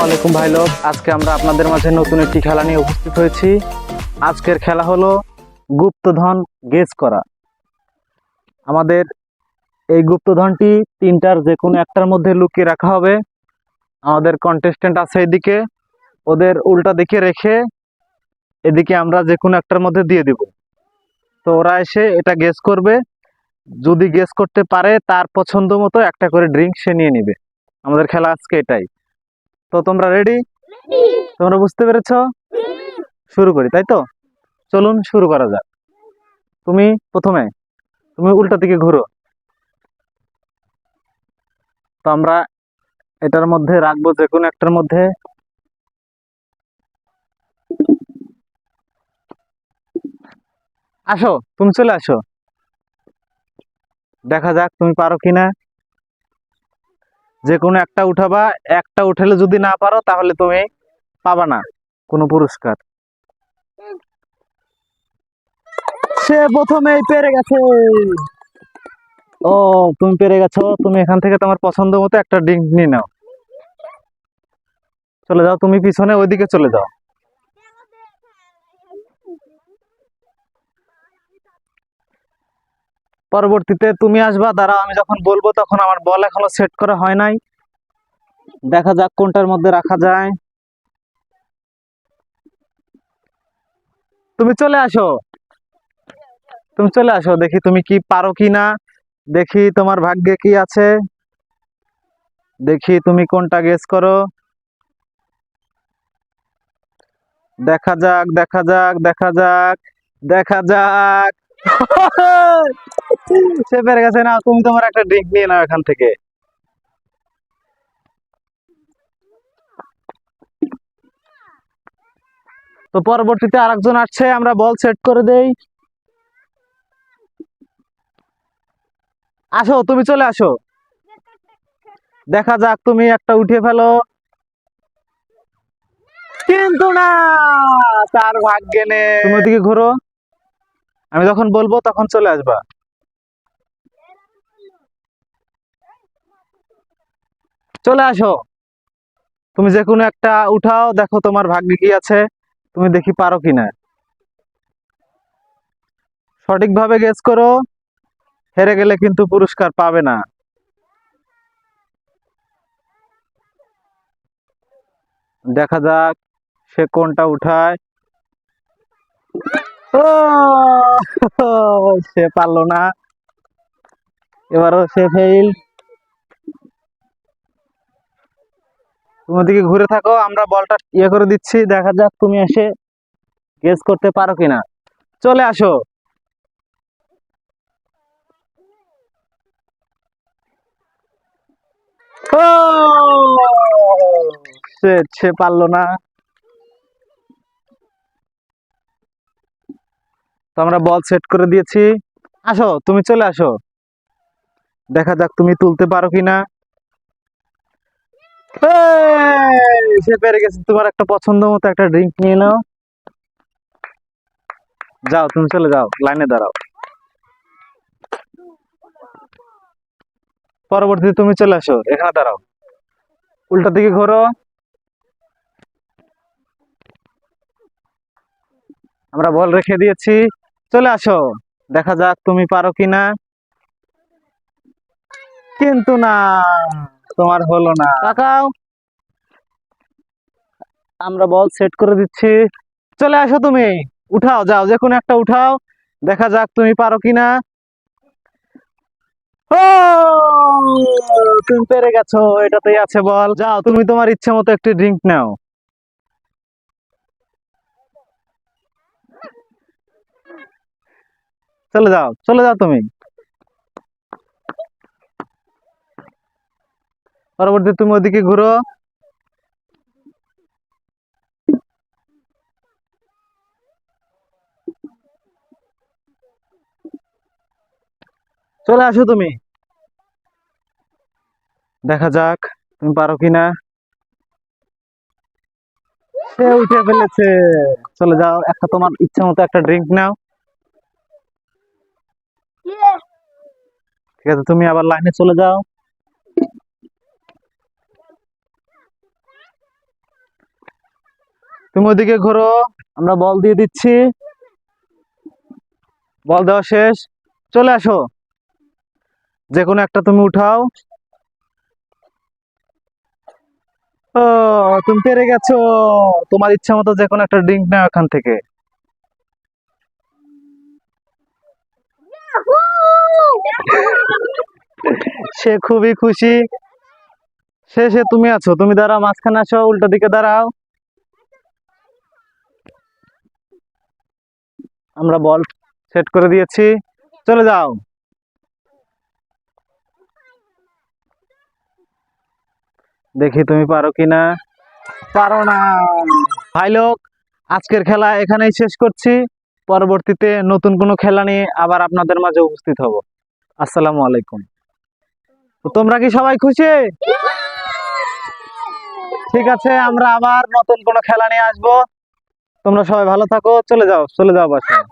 আলাইকুম ভাই লোক, আজকে আমরা আপনাদের মাঝে নতুন একটি খেলা নিয়ে উপস্থিত হয়েছি। আজকের খেলা হলো গুপ্তধন গেস করা। আমাদের এই গুপ্তধনটি তিনটার যে কোনো একটার মধ্যে লুকিয়ে রাখা হবে। আমাদের কন্টেস্টেন্ট আছে এদিকে, ওদের উল্টা দিকে রেখে এদিকে আমরা যে কোনো একটার মধ্যে দিয়ে দিব। তো ওরা এসে এটা গেস করবে, যদি গেস করতে পারে তার পছন্দ মতো একটা করে ড্রিঙ্ক সে নিয়ে নিবে। আমাদের খেলা আজকে এটাই। তো তোমরা রেডি? তোমরা বুঝতে পেরেছো? শুরু করি, তাই তো? চলুন শুরু করা যাক। তুমি প্রথমে, তুমি উল্টা দিকে ঘুরো। তো আমরা এটার মধ্যে রাখবো যে কোনো একটার মধ্যে। আসো, তুমি চলে আসো, দেখা যাক তুমি পারো কিনা। যে কোনো একটা উঠাবা, একটা উঠালে যদি না পারো তাহলে তুমি পাবা না কোনো পুরস্কার। সে প্রথমেই পেরে গেছে। ও, তুমি পেরে গেছো। তুমি এখান থেকে তোমার পছন্দ মতো একটা ড্রিঙ্ক নিয়ে নাও। চলে যাও, তুমি পিছনে ওইদিকে চলে যাও। পরবর্তীতে তুমি আসবা, দাঁড়াও আমি যখন বলবো তখন। আমার বল এখনো সেট করা হয় নাই, দেখা যাক কোনটার মধ্যে রাখা যায়। তুমি চলে আসো, তুমি চলে আসো, দেখি তুমি কি পারো কি না। দেখি তোমার ভাগ্যে কি আছে, দেখি তুমি কোনটা গেস করো। দেখা যাক, দেখা যাক, দেখা যাক, দেখা যাক। সে পেরে গেছে। না, তুমি তোমার একটা ড্রিঙ্ক নিয়ে নাও এখান থেকে। তো পরবর্তীতে আরেকজন আসছে, আমরা বল সেট করে দেই। আসো, তুমি চলে আসো, দেখা যাক তুমি একটা উঠিয়ে ফেলো। কিন্তু না, তার ভাগ্যে নেই। তুমি ওদিকে ঘুরো, আমি যখন বলবো তখন চলে আসবা। চলে আসো, তুমি যে কোনো একটা উঠাও, দেখো তোমার ভাগ্যে কি আছে, তুমি দেখি পারো কিনা। সঠিকভাবে গেস করো, হেরে গেলে কিন্তু পুরস্কার পাবে না। দেখা যাক সে কোনটা উঠায়। ও, সে পারলো না, এবারও সে ফেইল। তুমি ওদিকে ঘুরে থাকো, আমরা বলটা ইয়ে করে দিচ্ছি, দেখা যাক তুমি এসে গেস করতে পারো কিনা। চলে আসো। ও, সে পারলো না। তো আমরা বল সেট করে দিয়েছি। আসো, তুমি চলে আসো, দেখা যাক তুমি তুলতে পারো কিনা। সে পেরে গেছে। তোমার একটা পছন্দ মতো একটা ড্রিঙ্ক নিয়ে নাও। যাও, তুমি চলে যাও, লাইনে দাঁড়াও। পরবর্তীতে তুমি চলে আসো, এখানে দাঁড়াও, উল্টা দিকে ঘোরো। আমরা বল রেখে দিয়েছি, চলে আসো, দেখা যাক তুমি পারো কিনা। কিন্তু না, তোমার হলো না। তাকাও, আমরা বল সেট করে দিচ্ছি। চলে আসো তুমি, উঠাও, যাও যে কোনো একটা উঠাও, দেখা যাক তুমি পারো কিনা। ও, তুমি পেরে গেছো, এটাতেই আছে বল। যাও, তুমি তোমার ইচ্ছে মতো একটি ড্রিঙ্ক নাও। চলে যাও, চলে যাও তুমি। পরবর্তী তুমি ওদিকে ঘুরো। চলে আসো তুমি, দেখা যাক তুমি পারো কিনা। সে উঠে ফেলেছে। চলে যাও, একটা তোমার ইচ্ছা মতো একটা ড্রিঙ্ক নাও। ঠিক আছে, তুমি আবার লাইনে চলে যাও। তুমি ওদিকে ঘোরো, আমরা বল দিয়ে দিচ্ছি। বল দেওয়া শেষ, চলে আসো। যে কোনো একটা তুমি উঠাও। ও, তুমি পেরে গেছো। তোমার ইচ্ছা মতো যে কোনো একটা ড্রিঙ্ক নাও এখান থেকে। সে খুবই খুশি। শেষে তুমি আছো, তুমি দাঁড়াও, মাঝখানে আসো, উল্টো দিকে দাঁড়াও। আমরা বল সেট করে দিয়েছি, চলে যাও। দেখি তুমি পারো কিনা। পারো না। ভাই লোক, আজকের খেলা এখানেই শেষ করছি। পরবর্তীতে নতুন কোনো খেলা নিয়ে আবার আপনাদের মাঝে উপস্থিত হব। আসসালামু আলাইকুম। তো তোমরা কি সবাই খুশি? ঠিক আছে, আমরা আবার নতুন কোনো খেলা নিয়ে আসবো। তোমরা সবাই ভালো থাকো, চলে যাও, চলে যাও বাসায়।